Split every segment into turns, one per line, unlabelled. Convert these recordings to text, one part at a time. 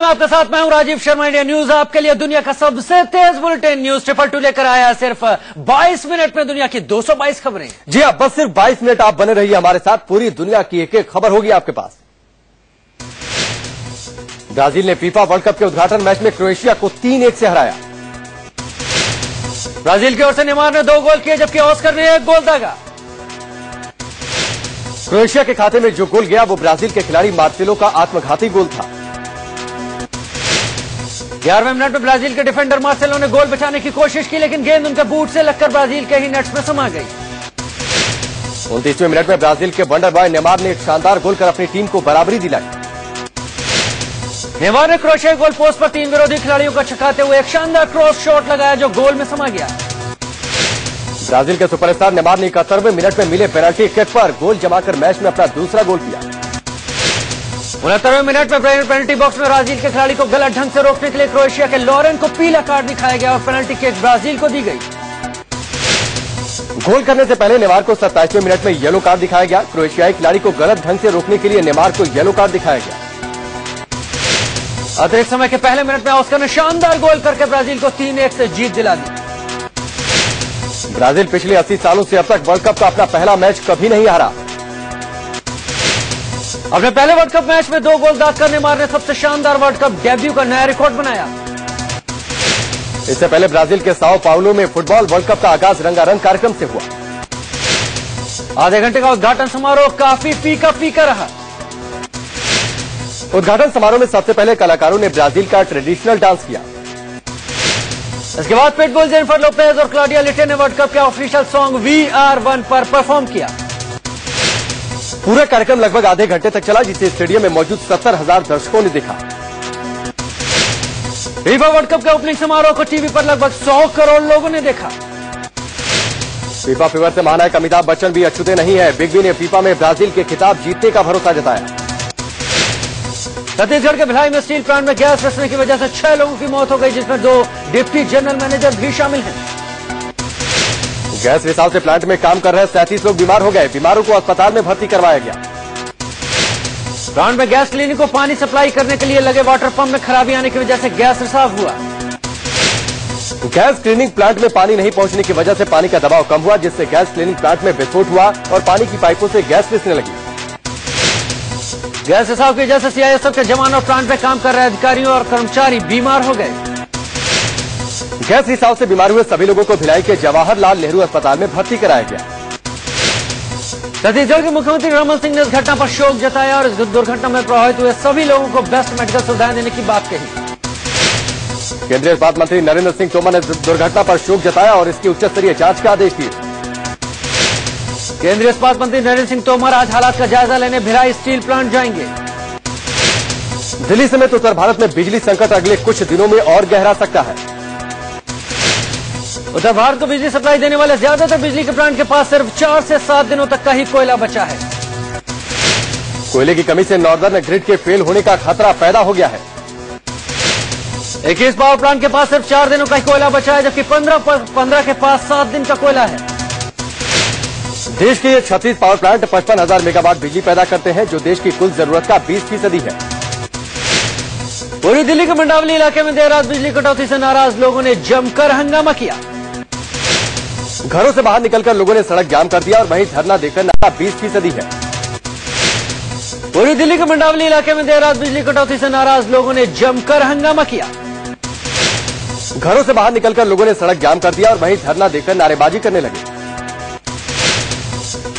आपके साथ मैं हूं राजीव शर्मा। इंडिया न्यूज आपके लिए दुनिया का सबसे तेज बुलेटिन न्यूज 222 लेकर आया। सिर्फ 22 मिनट में दुनिया की 222 खबरें।
जी हां, बस सिर्फ 22 मिनट आप बने रहिए हमारे साथ। पूरी दुनिया की एक एक खबर होगी आपके पास। ब्राजील ने फीफा वर्ल्ड कप के उद्घाटन मैच में क्रोएशिया को 3-1 से हराया।
ब्राजील की ओर से नेमार ने 2 गोल किए जबकि ऑस्कर ने 1 गोल दागा।
क्रोएशिया के खाते में जो गोल गया वो ब्राजील के खिलाड़ी मार्सेलो का आत्मघाती गोल था।
11वें मिनट में ब्राजील के डिफेंडर मार्सेलो ने गोल बचाने की कोशिश की, लेकिन गेंद उनके बूट से लगकर ब्राजील के ही नेट्स में समा गई।
29वें मिनट में ब्राजील के वंडर बॉय नेमार ने एक शानदार गोल कर अपनी टीम को बराबरी दिलाई।
नेमार ने क्रोएशिया गोल पोस्ट पर 3 विरोधी खिलाड़ियों को छकाते हुए एक शानदार क्रॉस शॉट लगाया जो गोल में समा गया।
ब्राजील के सुपरस्टार नेमार ने 71वें मिनट में मिले पेनल्टी किक पर गोल जमाकर मैच में अपना दूसरा गोल किया।
69वें मिनट में पेनल्टी बॉक्स में ब्राजील के खिलाड़ी को गलत ढंग से रोकने के लिए क्रोएशिया के लॉरेन को पीला कार्ड दिखाया गया और पेनल्टी किक ब्राजील को दी गई।
गोल करने से पहले नेमार को 27वें मिनट में येलो कार्ड दिखाया गया। क्रोएशियाई खिलाड़ी को गलत ढंग से रोकने के लिए नेमार को येलो कार्ड दिखाया गया।
अतिरिक्त समय के पहले मिनट में ऑस्कर ने शानदार गोल करके ब्राजील को 3-1 से जीत दिला दी।
ब्राजील पिछले 80 सालों से अब तक वर्ल्ड कप का अपना पहला मैच कभी नहीं हारा।
अपने पहले वर्ल्ड कप मैच में 2 गोल दागकर नेमार ने सबसे शानदार वर्ल्ड कप डेब्यू का नया रिकॉर्ड बनाया।
इससे पहले ब्राजील के साओ पाउलो में फुटबॉल वर्ल्ड कप का आगाज रंगारंग कार्यक्रम से हुआ।
आधे घंटे का उद्घाटन समारोह काफी फीका फीका रहा।
उद्घाटन समारोह में सबसे पहले कलाकारों ने ब्राजील का ट्रेडिशनल डांस किया।
इसके बाद पिटबुल, जेनिफर लोपेज और क्लॉडिया लिटे ने वर्ल्ड कप का official song we are one पर परफॉर्म किया।
पूरा कार्यक्रम लगभग आधे घंटे तक चला, जिसे स्टेडियम में मौजूद 70,000 दर्शकों ने देखा।
फीफा वर्ल्ड कप के ओपनिंग समारोह को टीवी पर लगभग 100 करोड़ लोगों ने देखा।
फीफा फीवर से महानायक अमिताभ बच्चन भी अछूते नहीं है। बिग बी ने फीफा में ब्राजील के खिताब जीतने का भरोसा जताया।
छत्तीसगढ़ के भिलाई में स्टील प्लांट में गैस रिसने की वजह से 6 लोगों की मौत हो गई, जिसमें 2 डिप्टी जनरल मैनेजर भी शामिल हैं।
गैस रिसाव से प्लांट में काम कर रहे 37 लोग बीमार हो गए। बीमारों को अस्पताल में भर्ती करवाया गया।
प्लांट में गैस क्लीनिंग को पानी सप्लाई करने के लिए लगे वाटर पंप में खराबी आने की वजह से गैस रिसाव हुआ।
गैस क्लीनिंग प्लांट में पानी नहीं पहुंचने की वजह से पानी का दबाव कम हुआ, जिससे गैस क्लीनिंग प्लांट में विस्फोट हुआ और पानी की पाइपों से गैस रिसने लगी।
गैस रिसाव की वजह से सीआईएसएफ के जवान और प्लांट में काम कर रहे अधिकारियों और कर्मचारी बीमार हो गए।
गैस रिसाव से बीमार हुए सभी लोगों को भिलाई के जवाहरलाल नेहरू अस्पताल में भर्ती कराया गया।
छत्तीसगढ़ के मुख्यमंत्री रमन सिंह ने इस घटना पर शोक जताया और इस दुर्घटना में प्रभावित हुए सभी लोगों को बेस्ट मेडिकल सुविधाएं देने की बात कही।
केंद्रीय इस्पात मंत्री नरेंद्र सिंह तोमर ने दुर्घटना पर शोक जताया और इसकी उच्च स्तरीय जांच के आदेश दिए।
केंद्रीय इस्पात मंत्री नरेंद्र सिंह तोमर आज हालात का जायजा लेने भिलाई स्टील प्लांट जाएंगे।
दिल्ली समेत उत्तर भारत में बिजली संकट अगले कुछ दिनों में और गहरा सकता है।
उत्तर भारत को बिजली सप्लाई देने वाले ज्यादातर बिजली के प्लांट के पास सिर्फ 4 से 7 दिनों तक का ही कोयला बचा है।
कोयले की कमी से नॉर्दर्न ग्रिड के फेल होने का खतरा पैदा हो गया है।
21 पावर प्लांट के पास सिर्फ 4 दिनों का ही कोयला बचा है, जबकि 15 के पास 7 दिन का कोयला है।
देश के ये 36 पावर प्लांट 55,000 मेगावाट बिजली पैदा करते हैं, जो देश की कुल जरूरत का 20% है।
पूरी दिल्ली के मंडावली इलाके में देर रात बिजली कटौती से नाराज लोगों ने जमकर हंगामा किया।
घरों से बाहर निकलकर लोगों ने सड़क जाम कर दिया और वहीं धरना देकर नारा 20% है।
पूरी दिल्ली के मंडावली इलाके में देर रात बिजली कटौती से नाराज लोगों ने जमकर हंगामा किया।
घरों से बाहर निकलकर लोगों ने सड़क जाम कर दिया और वहीं धरना देकर नारेबाजी करने लगे।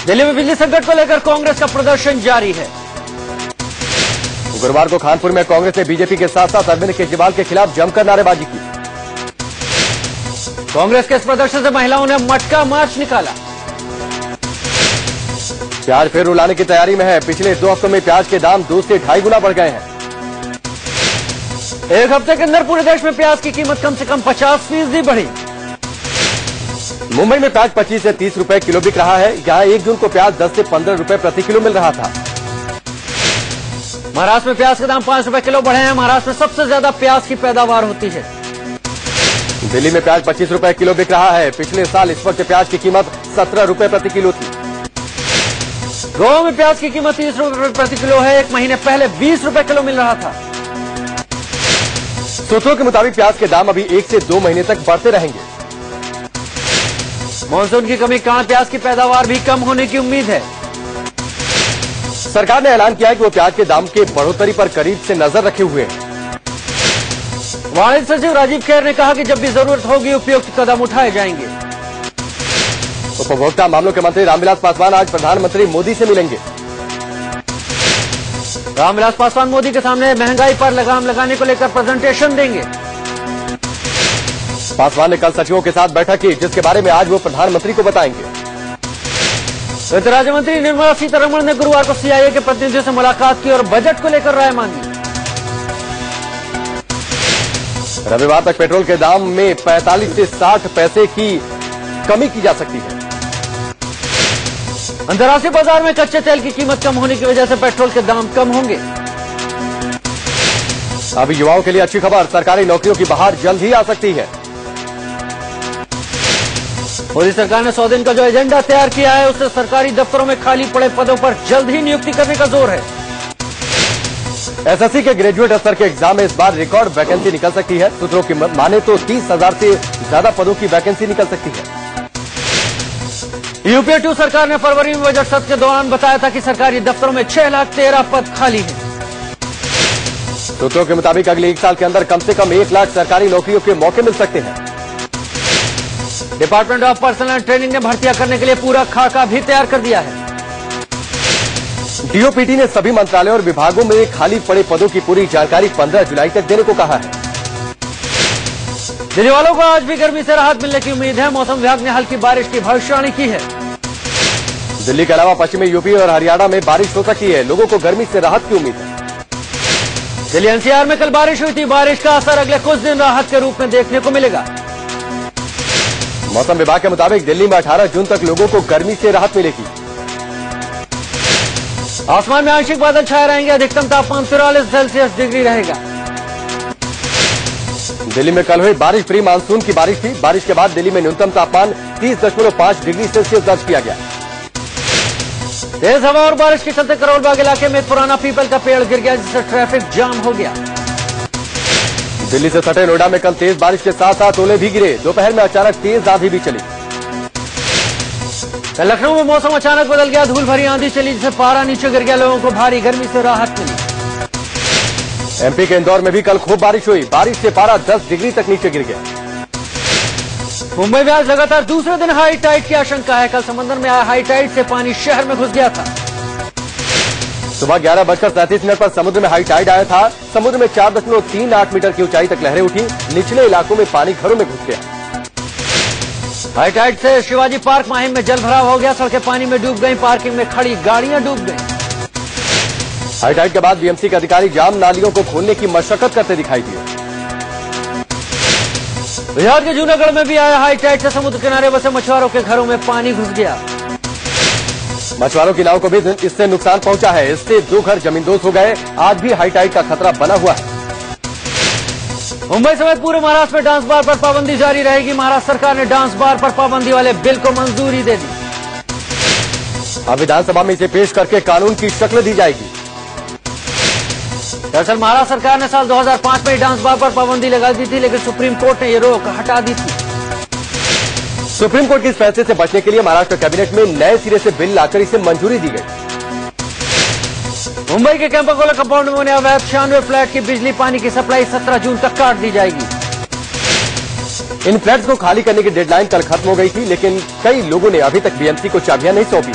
दिल्ली में बिजली संकट को लेकर कांग्रेस का प्रदर्शन जारी है।
गुरुवार को कानपुर में कांग्रेस ने बीजेपी के साथ साथ अरविंद केजरीवाल के खिलाफ जमकर नारेबाजी की।
कांग्रेस के इस प्रदर्शन से महिलाओं ने मटका मार्च निकाला।
प्याज फिर रुलाने की तैयारी में है। पिछले 2 हफ्तों में प्याज के दाम 2 से 2.5 गुना बढ़ गए हैं।
एक हफ्ते के अंदर पूरे देश में प्याज की कीमत कम से कम 50% बढ़ी।
मुंबई में प्याज 25 से 30 रुपए किलो बिक रहा है। यहाँ 1 जून को प्याज 10 से 15 रुपए प्रति किलो मिल रहा था।
महाराष्ट्र में प्याज के दाम 5 रुपए किलो बढ़े हैं। महाराष्ट्र में सबसे ज्यादा प्याज की पैदावार होती है।
दिल्ली में प्याज 25 रुपए किलो बिक रहा है। पिछले साल इस वक्त प्याज की कीमत 17 रुपए प्रति किलो थी। गोवा में प्याज की कीमत 30 रुपए प्रति किलो है। 1 महीने पहले 20 रुपए किलो मिल रहा था। सूत्रों के मुताबिक प्याज के दाम अभी 1 से 2 महीने तक बढ़ते रहेंगे।
मानसून की कमी के कारण प्याज की पैदावार भी कम होने की उम्मीद है।
सरकार ने ऐलान किया है कि वो प्याज के दाम के बढ़ोतरी पर करीब से नजर रखे हुए हैं।
वाणिज्य सचिव राजीव खैर ने कहा कि जब भी जरूरत होगी उपयुक्त कदम उठाए जाएंगे।
उपभोक्ता मामलों के मंत्री रामविलास पासवान आज प्रधानमंत्री मोदी से मिलेंगे।
रामविलास पासवान मोदी के सामने महंगाई पर लगाम लगाने को लेकर प्रेजेंटेशन देंगे।
पासवान ने कल सचिवों के साथ बैठक की, जिसके बारे में आज वो प्रधानमंत्री को बताएंगे।
वित्त राज्य मंत्री निर्मला सीतारमण ने गुरुवार को सीआईए के प्रतिनिधियों से मुलाकात की और बजट को लेकर राय मांगी।
रविवार तक पेट्रोल के दाम में 45 से 60 पैसे की कमी की जा सकती है।
अंतर्राष्ट्रीय बाजार में कच्चे तेल की कीमत कम होने की वजह से पेट्रोल के दाम कम होंगे।
अभी युवाओं के लिए अच्छी खबर, सरकारी नौकरियों की बहार जल्द ही आ सकती है।
मोदी सरकार ने 100 दिन का जो एजेंडा तैयार किया है उससे सरकारी दफ्तरों में खाली पड़े पदों पर जल्द ही नियुक्ति करने का जोर है।
एसएससी के ग्रेजुएट स्तर के एग्जाम में इस बार रिकॉर्ड वैकेंसी निकल सकती है। सूत्रों की माने तो 30,000 से ज्यादा पदों की वैकेंसी निकल सकती है।
यूपीए 2 सरकार ने फरवरी में बजट सत्र के दौरान बताया था कि सरकारी दफ्तरों में 6,13,000 पद खाली हैं।
सूत्रों के मुताबिक अगले 1 साल के अंदर कम से कम 1 लाख सरकारी नौकरियों के मौके मिल सकते हैं।
डिपार्टमेंट ऑफ पर्सनल ट्रेनिंग ने भर्तियां करने के लिए पूरा खाका भी तैयार कर दिया है।
डीओपीटी ने सभी मंत्रालयों और विभागों में खाली पड़े पदों की पूरी जानकारी 15 जुलाई तक देने को कहा है।
दिल्ली वालों को आज भी गर्मी से राहत मिलने की उम्मीद है। मौसम विभाग ने हल्की बारिश की भविष्यवाणी की है।
दिल्ली के अलावा पश्चिमी यूपी और हरियाणा में बारिश हो सकती है। लोगों को गर्मी से राहत की उम्मीद है।
दिल्ली एनसीआर में कल बारिश हुई थी। बारिश का असर अगले कुछ दिन राहत के रूप में देखने को मिलेगा।
मौसम विभाग के मुताबिक दिल्ली में 18 जून तक लोगों को गर्मी से राहत मिलेगी।
आसमान में आंशिक बादल छाए रहेंगे। अधिकतम तापमान 43 सेल्सियस डिग्री रहेगा।
दिल्ली में कल हुई बारिश प्री मानसून की बारिश थी। बारिश के बाद दिल्ली में न्यूनतम तापमान 30.5 डिग्री सेल्सियस दर्ज किया गया।
तेज हवा और बारिश के चलते करोल बाग इलाके में पुराना पीपल का पेड़ गिर गया, जिससे ट्रैफिक जाम हो गया।
दिल्ली से सटे नोएडा में कल तेज बारिश के साथ साथ ओले भी गिरे। दोपहर में अचानक तेज आंधी भी चली।
लखनऊ में मौसम अचानक बदल गया। धूल भरी आंधी चली, जिससे पारा नीचे गिर गया। लोगों को भारी गर्मी से राहत मिली।
एमपी के इंदौर में भी कल खूब बारिश हुई। बारिश से पारा 10 डिग्री तक नीचे गिर गया।
मुंबई में आज लगातार दूसरे दिन हाई टाइड की आशंका है। कल समंदर में आया हाई टाइड से पानी शहर में घुस गया था।
सुबह 11:37 पर समुद्र में हाई टाइड आया था। समुद्र में 4.38 मीटर की ऊंचाई तक लहरें उठी। निचले इलाकों में पानी घरों में घुस गया।
हाई टाइड से शिवाजी पार्क माहिम में जल भराव हो गया। सड़कें पानी में डूब गई। पार्किंग में खड़ी गाड़ियां डूब गई।
हाई टाइड के बाद बीएमसी के अधिकारी जाम नालियों को खोलने की मशक्कत करते दिखाई दिए।
बिहार के जूनागढ़ में भी आया हाई टाइड से समुद्र किनारे बसे मछुआरों के घरों में पानी घुस गया।
मछुआरों की नाव को भी इससे नुकसान पहुंचा है। इससे 2 घर जमींदोज हो गए। आज भी हाई टाइड का खतरा बना हुआ है।
मुंबई समेत पूरे महाराष्ट्र में डांस बार पर पाबंदी जारी रहेगी। महाराष्ट्र सरकार ने डांस बार पर पाबंदी वाले बिल को मंजूरी दे दी।
अब विधानसभा में इसे पेश करके कानून की शक्ल दी जाएगी।
दरअसल महाराष्ट्र सरकार ने साल 2005 में डांस बार पर पाबंदी लगा दी थी, लेकिन सुप्रीम कोर्ट ने ये रोक हटा दी थी।
सुप्रीम कोर्ट के इस फैसले से बचने के लिए महाराष्ट्र कैबिनेट में नए सिरे से बिल लाकर इसे मंजूरी दी गई।
मुंबई के कैंपाकोला कंपाउंड में होने अवैध 96 फ्लैट की बिजली पानी की सप्लाई 17 जून तक काट दी जाएगी।
इन फ्लैट्स को खाली करने की डेडलाइन कल खत्म हो गई थी, लेकिन कई लोगों ने अभी तक बीएमसी को चाबियां नहीं सौंपी।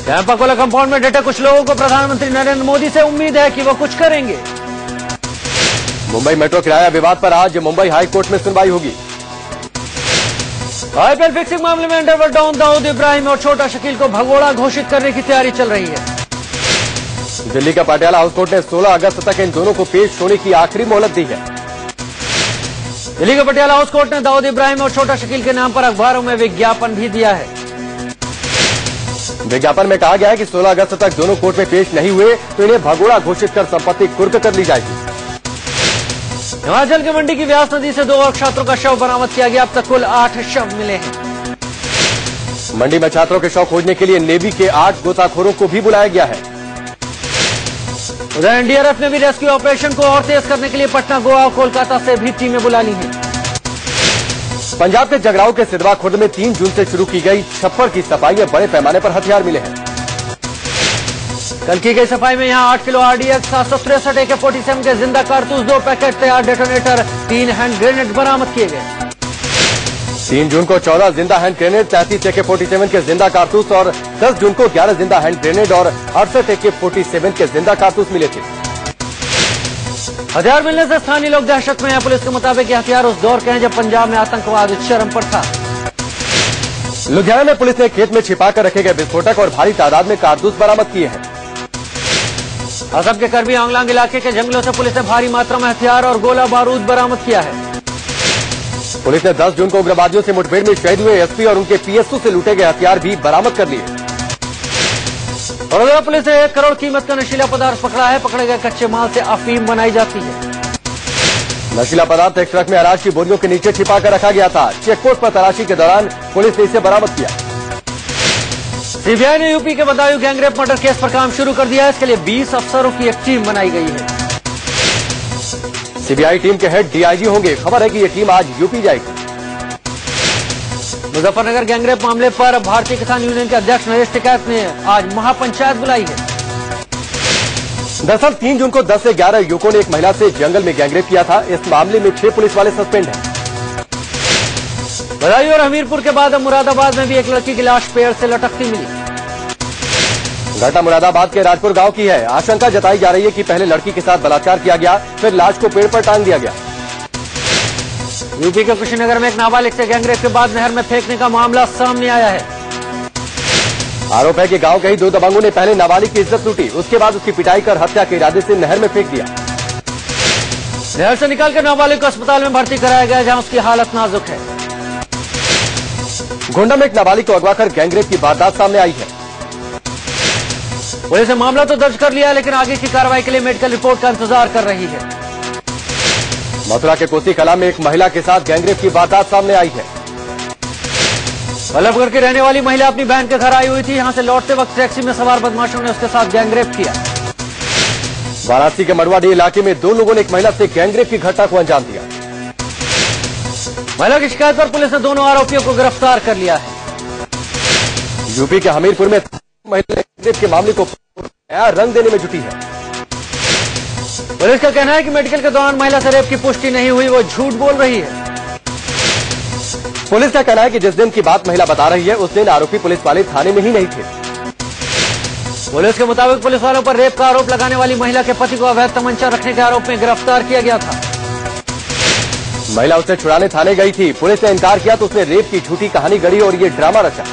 कैंपाकोला कंपाउंड में डटे कुछ लोगों को प्रधानमंत्री नरेंद्र मोदी से उम्मीद है कि वो कुछ करेंगे।
मुंबई मेट्रो किराया विवाद पर आज मुंबई हाई कोर्ट में सुनवाई होगी।
आईपीएल फिक्सिंग मामले में अंडरवर्ल्ड डॉन दाऊद इब्राहिम और छोटा शकील को भगोड़ा घोषित करने की तैयारी चल रही है।
दिल्ली का पटियाला हाउस कोर्ट ने 16 अगस्त तक इन दोनों को पेश होने की आखिरी मोहलत दी है।
दिल्ली के पटियाला हाउस कोर्ट ने दाऊद इब्राहिम और छोटा शकील के नाम पर अखबारों में विज्ञापन भी दिया है।
विज्ञापन में कहा गया है कि 16 अगस्त तक दोनों कोर्ट में पेश नहीं हुए तो इन्हें भगोड़ा घोषित कर संपत्ति कुर्क कर ली जाएगी।
हिमाचल की मंडी की व्यास नदी से 2 और छात्रों का शव बरामद किया गया। अब तक कुल 8 शव मिले हैं।
मंडी में छात्रों के शव खोजने के लिए नेवी के 8 गोताखोरों को भी बुलाया गया है।
उधर एनडीआरएफ ने भी रेस्क्यू ऑपरेशन को और तेज करने के लिए पटना, गोवा और कोलकाता से भी टीमें बुला ली हैं।
पंजाब के जगराओं के सिधवा खुर्द में 3 जून से शुरू की गई छप्पर की सफाई में बड़े पैमाने पर हथियार मिले हैं।
कल की गई सफाई में यहां 8 किलो RDX 763 AK-47 के जिंदा कारतूस, 2 पैकेट तैयार डेटोनेटर, 3 हैंड ग्रेनेड बरामद किए गए।
3 जून को 14 जिंदा हैंड ग्रेनेड, 33 AK-47 के जिंदा कारतूस और 10 जून को 11 जिंदा हैंड ग्रेनेड और 68 AK-47 के जिंदा कारतूस मिले थे।
हथियार मिलने से स्थानीय लोग दहशत में हैं। पुलिस के मुताबिक ये हथियार उस दौर के हैं जब पंजाब में आतंकवाद चरम पर था।
लुधियाना में पुलिस ने खेत में छिपाकर रखे गए विस्फोटक और भारी तादाद में कारतूस बरामद किए हैं।
असम के करबी आंगलांग इलाके के जंगलों से पुलिस ने भारी मात्रा में हथियार और गोला बारूद बरामद किया है।
पुलिस ने 10 जून को उग्रवादियों से मुठभेड़ में शहीद हुए एसपी और उनके PSO से लूटे गए हथियार भी बरामद कर लिए।
बड़ौदा पुलिस ने 1 करोड़ कीमत का नशीला पदार्थ पकड़ा है। पकड़े गए कच्चे माल से अफीम बनाई जाती है।
नशीला पदार्थ एक ट्रक में अनाज की बोरियों के नीचे छिपा कर रखा गया था। चेकपोस्ट पर तलाशी के दौरान पुलिस ने इसे बरामद किया।
सीबीआई ने यूपी के बदायूं गैंगरेप मर्डर केस पर काम शुरू कर दिया है। इसके लिए 20 अफसरों की एक टीम बनाई गई है।
सीबीआई टीम के हेड DIG होंगे। खबर है कि ये टीम आज यूपी जाएगी।
मुजफ्फरनगर गैंगरेप मामले पर भारतीय किसान यूनियन के अध्यक्ष नरेश टिकैत ने आज महापंचायत बुलाई है।
दरअसल 3 जून को 10 से 11 युवकों ने एक महिला से जंगल में गैंगरेप किया था। इस मामले में 6 पुलिस वाले सस्पेंड हैं।
बदायूं और हमीरपुर के बाद अब मुरादाबाद में भी एक लड़की की लाश पेड़ से लटकती मिली।
घटना मुरादाबाद के राजपुर गांव की है। आशंका जताई जा रही है कि पहले लड़की के साथ बलात्कार किया गया, फिर लाश को पेड़ पर टांग दिया गया।
यूपी के कुशीनगर में एक नाबालिग से गैंगरेप के बाद नहर में फेंकने का मामला सामने आया है।
आरोप है कि गांव के ही 2 दबंगों ने पहले नाबालिग की इज्जत लूटी, उसके बाद उसकी पिटाई कर हत्या के इरादे से नहर में फेंक दिया।
नहर से निकालकर नाबालिग को अस्पताल में भर्ती कराया गया, जहां उसकी हालत नाजुक है।
गोंडा में एक नाबालिग को अगवा कर गैंगरेप की वारदात सामने आई है।
पुलिस ने मामला तो दर्ज कर लिया है, लेकिन आगे की कार्रवाई के लिए मेडिकल रिपोर्ट का इंतजार कर रही है।
मथुरा के कोसी कला में एक महिला के साथ गैंगरेप की वारदात सामने आई है।
बल्लभगढ़ की रहने वाली महिला अपनी बहन के घर आई हुई थी। यहां से लौटते वक्त टैक्सी में सवार बदमाशों ने उसके साथ गैंगरेप किया।
वाराणसी के मड़वाडी इलाके में 2 लोगों ने एक महिला से गैंगरेप की घटना को अंजाम दिया।
महिला की शिकायत पर पुलिस ने दोनों आरोपियों को गिरफ्तार कर लिया है।
यूपी के हमीरपुर में महिला गैंगरेप के मामले को नया रंग देने में जुटी है।
पुलिस का कहना है कि मेडिकल के दौरान महिला से रेप की पुष्टि नहीं हुई, वो झूठ बोल रही है।
पुलिस का कहना है कि जिस दिन की बात महिला बता रही है उस दिन आरोपी पुलिस वाले थाने में ही नहीं थे।
पुलिस के मुताबिक पुलिस वालों पर रेप का आरोप लगाने वाली महिला के पति को अवैध तमंचा रखने के आरोप में गिरफ्तार किया गया था।
महिला उसे छुड़ाने थाने गई थी। पुलिस ने इनकार किया तो उसने रेप की झूठी कहानी गढ़ी और ये ड्रामा रचा।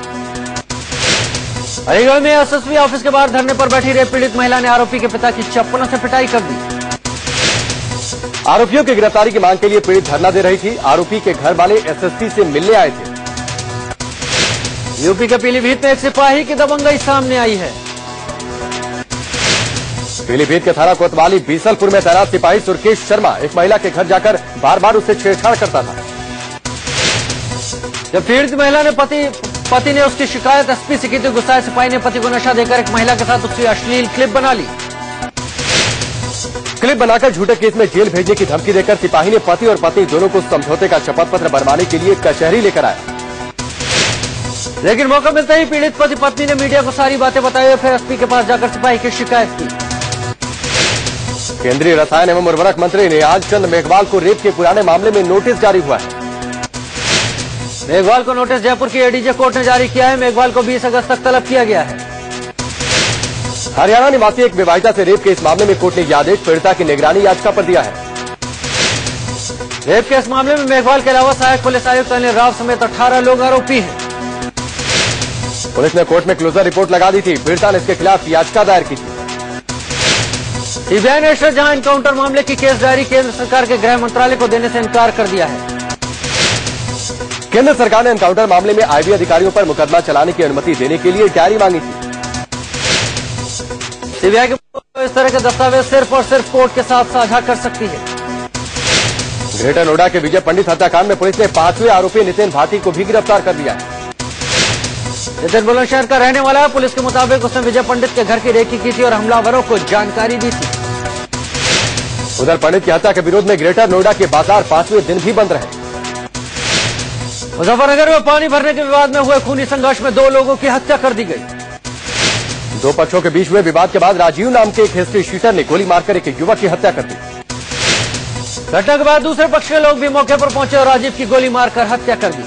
अलीगढ़ में SSB ऑफिस के बाहर धरने पर बैठी रेप पीड़ित महिला ने आरोपी के पिता की चप्पलों से पिटाई कर दी।
आरोपियों की गिरफ्तारी की मांग के लिए पीड़ित धरना दे रही थी। आरोपी के घर वाले SSP से मिलने आए थे।
यूपी के पीलीभीत में एक सिपाही की दबंगई सामने आई है।
पीलीभीत के थाना कोतवाली बीसलपुर में तैनात सिपाही सुरकेश शर्मा एक महिला के घर जाकर बार बार उससे छेड़छाड़ करता था।
जब पीड़ित महिला ने पति ने उसकी शिकायत SP से की तो गुस्साए सिपाही ने पति को नशा देकर एक महिला के साथ उसकी अश्लील क्लिप बना ली।
क्लिप बनाकर झूठे केस में जेल भेजने की धमकी देकर सिपाही ने पति और पत्नी दोनों को समझौते का शपथ पत्र बनवाने के लिए कचहरी लेकर आया।
लेकिन मौका मिलते ही पीड़ित पति पत्नी ने मीडिया को सारी बातें बताई और फिर SP के पास जाकर सिपाही की शिकायत की।
केंद्रीय रसायन एवं उर्वरक मंत्री निहाल चंद मेघवाल को रेप के पुराने मामले में नोटिस जारी हुआ है।
मेघवाल को नोटिस जयपुर की ADJ कोर्ट ने जारी किया है। मेघवाल को 20 अगस्त तक तलब किया गया है।
हरियाणा निवासी एक विवाहिता से रेप के इस मामले में कोर्ट ने यह आदेश पीड़िता की निगरानी याचिका पर दिया है।
रेप के इस मामले में मेघवाल के अलावा सहायक पुलिस आयुक्त अनिल राव समेत 18 लोग आरोपी हैं।
पुलिस ने कोर्ट में क्लोजर रिपोर्ट लगा दी थी। पीड़िता ने इसके खिलाफ याचिका दायर की थी।
CBI ने शाहजहां एनकाउंटर मामले की केस डायरी केंद्र सरकार के गृह मंत्रालय को देने से इनकार कर दिया है।
केंद्र सरकार ने एनकाउंटर मामले में IB अधिकारियों पर मुकदमा चलाने की अनुमति देने के लिए डायरी मांगी थी।
CBI के इस तरह के दस्तावेज सिर्फ और सिर्फ कोर्ट के साथ साझा कर सकती है।
ग्रेटर नोएडा के विजय पंडित हत्याकांड में पुलिस ने 5वें आरोपी नितिन भाटी को भी गिरफ्तार कर लिया है।
नितिन बुलंदशहर का रहने वाला है। पुलिस के मुताबिक उसने विजय पंडित के घर की रेकी की थी और हमलावरों को जानकारी दी थी।
उधर पंडित की हत्या के विरोध में ग्रेटर नोएडा के बाजार 5वें दिन भी बंद रहे।
मुजफ्फरनगर में पानी भरने के विवाद में हुए खूनी संघर्ष में 2 लोगों की हत्या कर दी गई।
2 पक्षों के बीच हुए विवाद के बाद राजीव नाम के एक हिस्ट्री शीटर ने गोली मारकर एक युवक की हत्या कर दी।
घटना के बाद दूसरे पक्ष के लोग भी मौके पर पहुंचे और राजीव की गोली मारकर हत्या कर दी।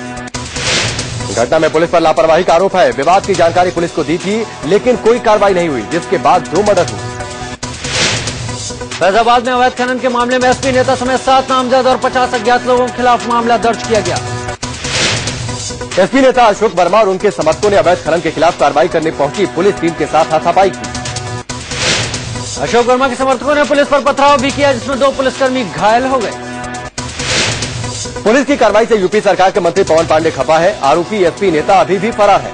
घटना में पुलिस पर लापरवाही का आरोप है। विवाद की जानकारी पुलिस को दी थी, लेकिन कोई कार्रवाई नहीं हुई, जिसके बाद 2 मर्डर हुए।
फैजाबाद में अवैध खनन के मामले में एसपी नेता समेत 7 नामजद और 50 अज्ञात लोगों के खिलाफ मामला दर्ज किया गया।
एसपी नेता अशोक वर्मा और उनके समर्थकों ने अवैध खनन के खिलाफ कार्रवाई करने पहुंची पुलिस टीम के साथ हाथापाई की।
अशोक वर्मा के समर्थकों ने पुलिस पर पथराव भी किया, जिसमें 2 पुलिसकर्मी घायल हो गए।
पुलिस की कार्रवाई से यूपी सरकार के मंत्री पवन पांडे खफा है। आरोपी एसपी नेता अभी भी फरार है।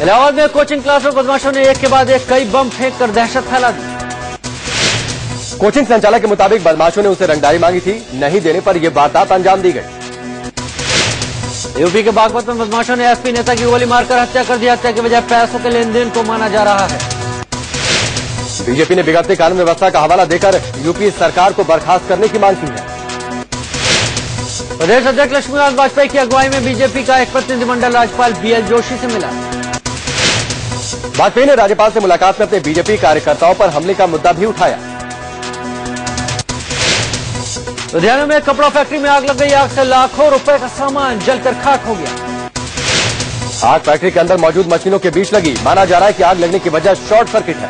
इलाहाबाद में कोचिंग क्लास में बदमाशों ने एक के बाद एक कई बम फेंककर दहशत फैला दी।
कोचिंग संचालक के मुताबिक बदमाशों ने उसे रंगदारी मांगी थी, नहीं देने पर यह वारदात अंजाम दी गई।
यूपी के बागपत में बदमाशों ने एसपी नेता की गोली मारकर हत्या कर दी। हत्या के बजाय पैसों के लेन देन को माना जा रहा है।
बीजेपी ने बिगड़ती कानून व्यवस्था का हवाला देकर यूपी सरकार को बर्खास्त करने की मांग की है।
प्रदेश अध्यक्ष लक्ष्मीकांत वाजपेयी की अगुवाई में बीजेपी का एक प्रतिनिधिमंडल राज्यपाल बीएल जोशी से मिला।
वाजपेयी ने राज्यपाल से मुलाकात में अपने बीजेपी कार्यकर्ताओं पर हमले का मुद्दा भी उठाया।
लुधियाना में कपड़ा फैक्ट्री में आग लग गई। आग से लाखों रुपए का सामान जलकर खाक हो गया।
आग फैक्ट्री के अंदर मौजूद मशीनों के बीच लगी। माना जा रहा है कि आग लगने की वजह शॉर्ट सर्किट है।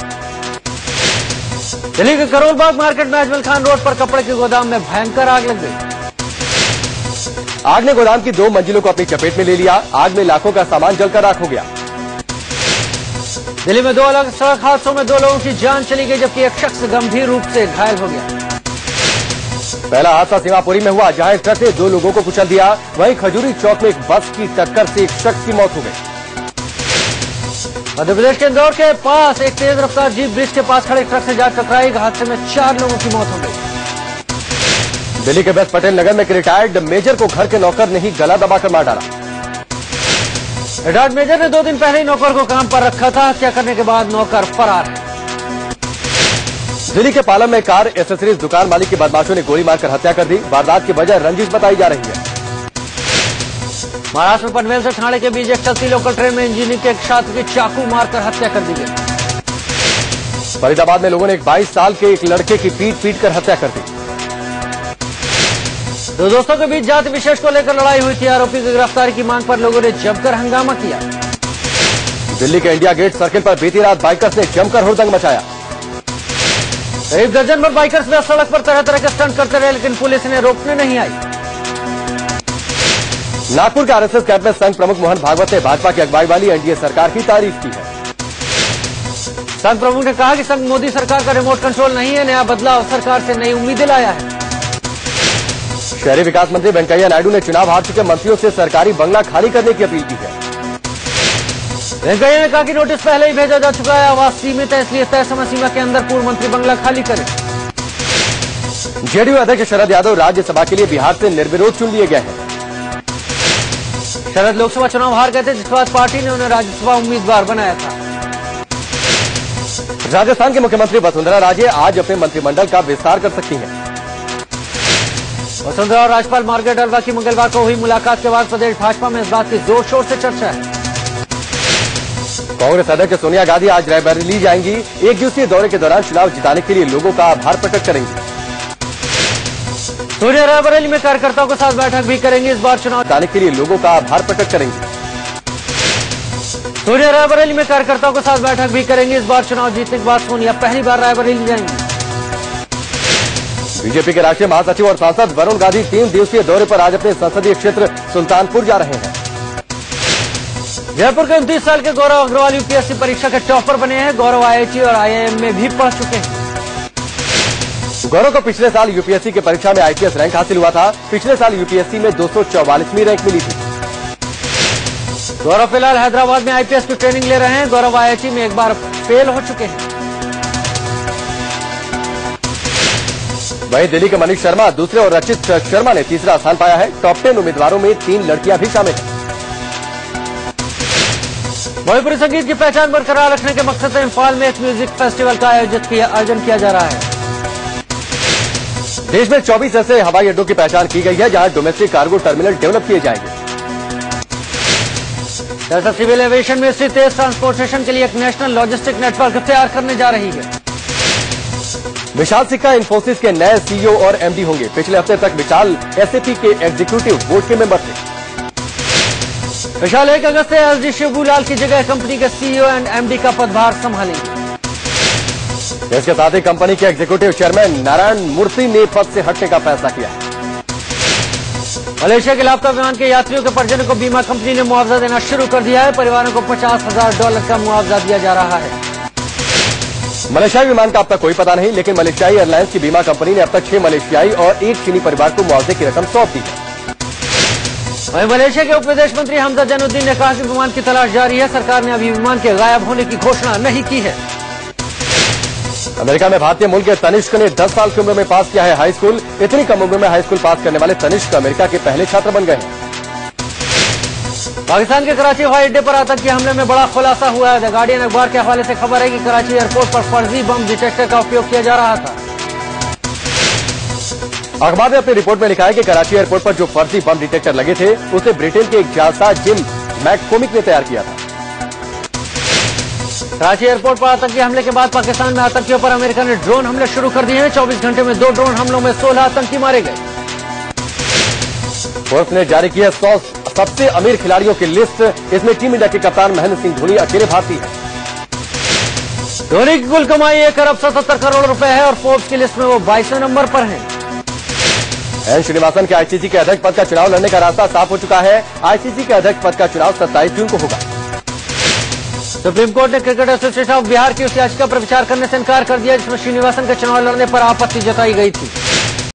दिल्ली के करोलबाग मार्केट में अजमल खान रोड पर कपड़े के गोदाम में भयंकर आग लग गई।
आग ने गोदाम की 2 मंजिलों को अपनी चपेट में ले लिया। आग में लाखों का सामान जलकर राख हो गया।
दिल्ली में 2 अलग सड़क हादसों में 2 लोगों की जान चली गई, जबकि एक शख्स गंभीर रूप से घायल हो गया।
पहला हादसा सीमापुरी में हुआ, जहां एक ट्रक ने 2 लोगों को कुचल दिया। वहीं खजूरी चौक में एक बस की टक्कर से एक शख्स की मौत हो गई।
मध्य प्रदेश के इंदौर के पास एक तेज रफ्तार जीप ब्रिज के पास खड़े ट्रक से जा टकराई। हादसे में 4 लोगों की मौत हो गई।
दिल्ली के बेस्ट पटेल नगर में एक रिटायर्ड मेजर को घर के नौकर ने ही गला दबाकर मार डाला।
रिटायर्ड मेजर ने 2 दिन पहले ही नौकर को काम पर रखा था। हत्या करने के बाद नौकर फरार है।
दिल्ली के पालम में कार एसेसरीज दुकान मालिक के बदमाशों ने गोली मारकर हत्या कर दी। वारदात की वजह रंजिश बताई जा रही है।
महाराष्ट्र में पनवेल से ठाणे के बीच एक चलती लोकल ट्रेन में इंजीनियरिंग के एक छात्र की चाकू मारकर हत्या कर दी गई।
फरीदाबाद में लोगों ने एक 22 साल के एक लड़के की पीट कर हत्या कर दी।
2 दोस्तों के बीच जाति विशेष को लेकर लड़ाई हुई थी। आरोपी की गिरफ्तारी की मांग पर लोगों ने जमकर हंगामा किया।
दिल्ली के इंडिया गेट सर्किल पर बीती रात बाइकर्स ने जमकर हुड़दंग मचाया।
करीब दर्जन भर बाइकर्स भी सड़क पर तरह तरह के स्टंट करते रहे, लेकिन पुलिस इन्हें रोकने नहीं आई।
नागपुर के आरएसएस कैंप में संघ प्रमुख मोहन भागवत ने भाजपा की अगुवाई वाली एनडीए सरकार की तारीफ की है।
संघ प्रमुख ने कहा कि संघ मोदी सरकार का रिमोट कंट्रोल नहीं है, नया बदलाव सरकार से नई उम्मीदें लाया है।
शहरी विकास मंत्री वेंकैया नायडू ने चुनाव हार चुके मंत्रियों से सरकारी बंगला खाली करने की अपील की है।
वेंकैया ने कहा कि नोटिस पहले ही भेजा जा चुका है। आवास सीमित है, इसलिए तय समय सीमा के अंदर पूर्व मंत्री बंगला खाली करें।
जेडीयू अध्यक्ष शरद यादव राज्यसभा के लिए बिहार से निर्विरोध चुन लिए गए हैं।
शरद लोकसभा चुनाव हार गए थे, जिसके बाद पार्टी ने उन्हें राज्यसभा उम्मीदवार बनाया था।
राजस्थान के मुख्यमंत्री वसुंधरा राजे आज अपने मंत्रिमंडल का विस्तार कर सकती हैं।
वसुंधरा और राज्यपाल मार्गारेट अल्वा की मंगलवार को हुई मुलाकात के बाद प्रदेश भाजपा में इस बात की जोर शोर से चर्चा है।
कांग्रेस अध्यक्ष सोनिया गांधी आज रायबरेली जाएंगी। 1 दिवसीय दौरे के दौरान चुनाव जिताने के लिए लोगों का आभार प्रकट करेंगी।
सोनिया रायबरेली में कार्यकर्ताओं के साथ बैठक भी करेंगी। इस बार चुनाव
जिताने के लिए लोगों का आभार प्रकट करेंगी।
सोनिया रायबरेली में कार्यकर्ताओं के साथ बैठक भी करेंगी। इस बार चुनाव जीतने के बाद सोनिया पहली बार रायबरेली जाएंगी।
बीजेपी के राष्ट्रीय महासचिव और सांसद वरुण गांधी 3 दिवसीय दौरे पर आज अपने संसदीय क्षेत्र सुल्तानपुर जा रहे हैं।
जयपुर के 29 साल के गौरव अग्रवाल यूपीएससी परीक्षा के टॉपर बने हैं। गौरव आईआईटी और आईआईएम में भी पढ़ चुके हैं।
गौरव को पिछले साल यूपीएससी की परीक्षा में आईपीएस रैंक हासिल हुआ था। पिछले साल यूपीएससी में 244वीं रैंक मिली थी।
गौरव फिलहाल हैदराबाद में आईपीएस की ट्रेनिंग ले रहे हैं। गौरव आईआईटी में एक बार फेल हो चुके हैं।
वहीं दिल्ली के मनीष शर्मा दूसरे और रचित शर्मा ने तीसरा स्थान पाया है। टॉप 10 उम्मीदवारों में 3 लड़कियां भी शामिल हैं।
भोजपुरी संगीत की पहचान बरकरार रखने के मकसद से इम्फाल में एक म्यूजिक फेस्टिवल का आयोजन किया जा रहा है।
देश में 24 ऐसे हवाई अड्डों की पहचान की गई है जहां डोमेस्टिक कार्गो टर्मिनल डेवलप किए जाएंगे।
सिविल एविएशन मिनिस्ट्री तेज ट्रांसपोर्टेशन के लिए एक नेशनल लॉजिस्टिक नेटवर्क तैयार करने जा रही है।
विशाल सिक्का इंफोसिस के नए सीईओ और एमडी होंगे। पिछले हफ्ते तक विशाल एसएपी के एग्जीक्यूटिव बोर्ड के मेंबर थे।
विशाल 1 अगस्त से एसडी शिवूलाल की जगह कंपनी के सीईओ एंड एमडी का पदभार संभालेंगे।
इसके साथ ही कंपनी के एग्जीक्यूटिव चेयरमैन नारायण मूर्ति ने पद से हटने का फैसला किया।
मलेशिया के लापता विमान के यात्रियों के परिजनों को बीमा कंपनी ने मुआवजा देना शुरू कर दिया है। परिवारों को $50,000 का मुआवजा दिया जा रहा है।
मलेशियाई विमान का अब तक कोई पता नहीं, लेकिन मलेशियाई एयरलाइंस की बीमा कंपनी ने अब तक 6 मलेशियाई और 1 चीनी परिवार को मुआवजे की रकम सौंप दी है।
वहीं मलेशिया के उप विदेश मंत्री हमजा जैनुद्दीन ने कहा कि विमान की तलाश जारी है। सरकार ने अभी विमान के गायब होने की घोषणा नहीं की है।
अमेरिका में भारतीय मूल के तनिष्क ने 10 साल की उम्र में पास किया है हाई स्कूल। इतनी कम उम्र में हाई स्कूल पास करने वाले तनिष्क अमेरिका के पहले छात्र बन गए हैं।
पाकिस्तान के कराची हवाई अड्डे पर आतंकी हमले में बड़ा खुलासा हुआ है। द गार्डियन अखबार के हवाले से खबर है कि कराची एयरपोर्ट पर फर्जी बम डिटेक्टर का उपयोग किया जा रहा था।
अखबार ने अपनी रिपोर्ट में लिखा है कि कराची एयरपोर्ट पर जो फर्जी बम डिटेक्टर लगे थे उसे ब्रिटेन के एक जालसाज जिम मैककोमिक ने तैयार किया था।
कराची एयरपोर्ट पर आतंकी हमले के बाद पाकिस्तान में आतंकियों पर अमेरिका ने ड्रोन हमले शुरू कर दिए हैं। 24 घंटे में 2 ड्रोन हमलों में 16 आतंकी मारे गए।
फोर्ब्स ने जारी की है 100 सबसे अमीर खिलाड़ियों की लिस्ट। इसमें टीम इंडिया के कप्तान महेंद्र सिंह धोनी अकेले भारतीय हैं।
धोनी की कुल कमाई 1 अरब 77 करोड़ रुपए है और फोर्ब्स की लिस्ट में वो 22वें नंबर पर हैं।
एन श्रीनिवासन के आईसीसी के अध्यक्ष पद का चुनाव लड़ने का रास्ता साफ हो चुका है। आईसीसी के अध्यक्ष पद का चुनाव 27 जून को होगा।
सुप्रीम कोर्ट ने क्रिकेट एसोसिएशन ऑफ बिहार की उस याचिका पर विचार करने से इनकार कर दिया जिसमें श्रीनिवासन के चुनाव लड़ने पर आपत्ति जताई गई थी।